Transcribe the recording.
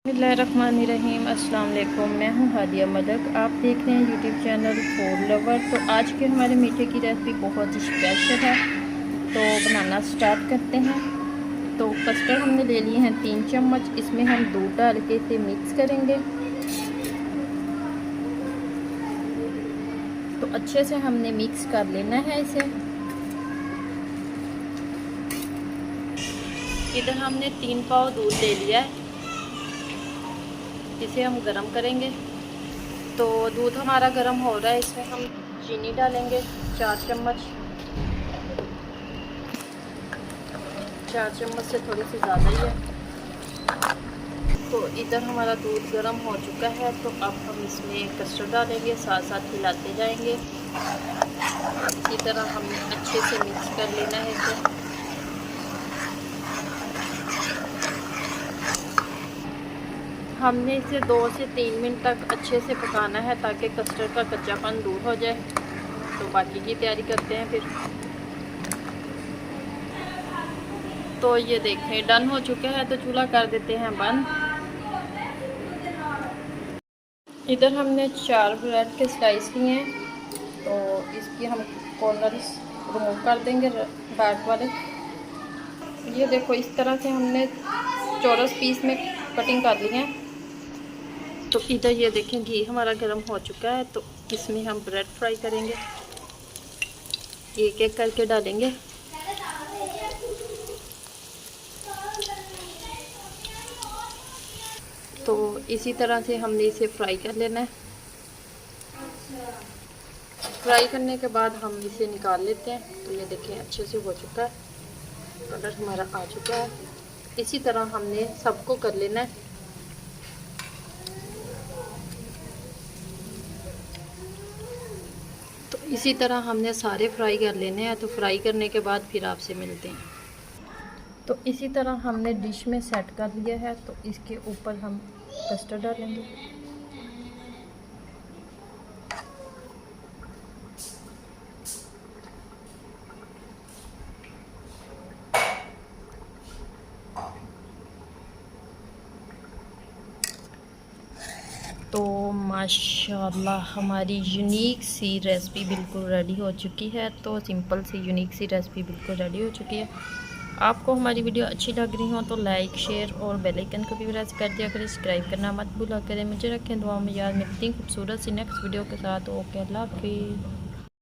बिस्मिल्लाहिर्रहमानिर्रहीम। अस्सलाम वालेकुम। मैं हूं हादिया मदक। आप देख रहे हैं यूट्यूब चैनल फूड लवर। तो आज के हमारे मीठे की रेसिपी बहुत ही स्पेशल है, तो बनाना स्टार्ट करते हैं। तो कस्टर्ड हमने ले लिए हैं 3 चम्मच। इसमें हम दूध डाल के इसे मिक्स करेंगे। तो अच्छे से हमने मिक्स कर लेना है इसे। इधर हमने 3 पाव दूध ले लिया है, इसे हम गरम करेंगे। तो दूध हमारा गर्म हो रहा है, इसमें हम चीनी डालेंगे 4 चम्मच। 4 चम्मच से थोड़ी सी ज़्यादा ही है। तो इधर हमारा दूध गर्म हो चुका है, तो अब हम इसमें कस्टर्ड डालेंगे, साथ साथ हिलाते जाएंगे। इसी तरह हमें अच्छे से मिक्स कर लेना है इसे। हमने इसे 2 से 3 मिनट तक अच्छे से पकाना है, ताकि कस्टर्ड का कच्चापन दूर हो जाए। तो बाकी की तैयारी करते हैं फिर। तो ये देखें डन हो चुके हैं, तो चूल्हा कर देते हैं बंद। इधर हमने 4 ब्रेड के स्लाइस लिए हैं, तो इसकी हम कॉर्नर्स रिमूव कर देंगे बैक वाले। ये देखो इस तरह से हमने चौरस पीस में कटिंग कर ली है। तो इधर ये देखें घी हमारा गर्म हो चुका है, तो इसमें हम ब्रेड फ्राई करेंगे। एक एक करके डालेंगे। तो इसी तरह से हमने इसे फ्राई कर लेना है। फ्राई करने के बाद हम इसे निकाल लेते हैं। तो ये देखें अच्छे से हो चुका है, कलर हमारा आ चुका है। इसी तरह हमने सबको कर लेना है। तो इसी तरह हमने सारे फ्राई कर लेने हैं। तो फ्राई करने के बाद फिर आपसे मिलते हैं। तो इसी तरह हमने डिश में सेट कर लिया है, तो इसके ऊपर हम कस्टर्ड डालेंगे। तो माशाल्लाह हमारी यूनिक सी रेसिपी बिल्कुल रेडी हो चुकी है। तो सिंपल सी यूनिक सी रेसिपी बिल्कुल रेडी हो चुकी है। आपको हमारी वीडियो अच्छी लग रही हो तो लाइक शेयर और बेल आइकन को भी प्रेस कर दिया करें। सब्सक्राइब करना मत भूला करें। मुझे रखें दुआ में याद। मिलती खूबसूरत सी नेक्स्ट वीडियो के साथ। ओके, अल्लाह हाफिज़।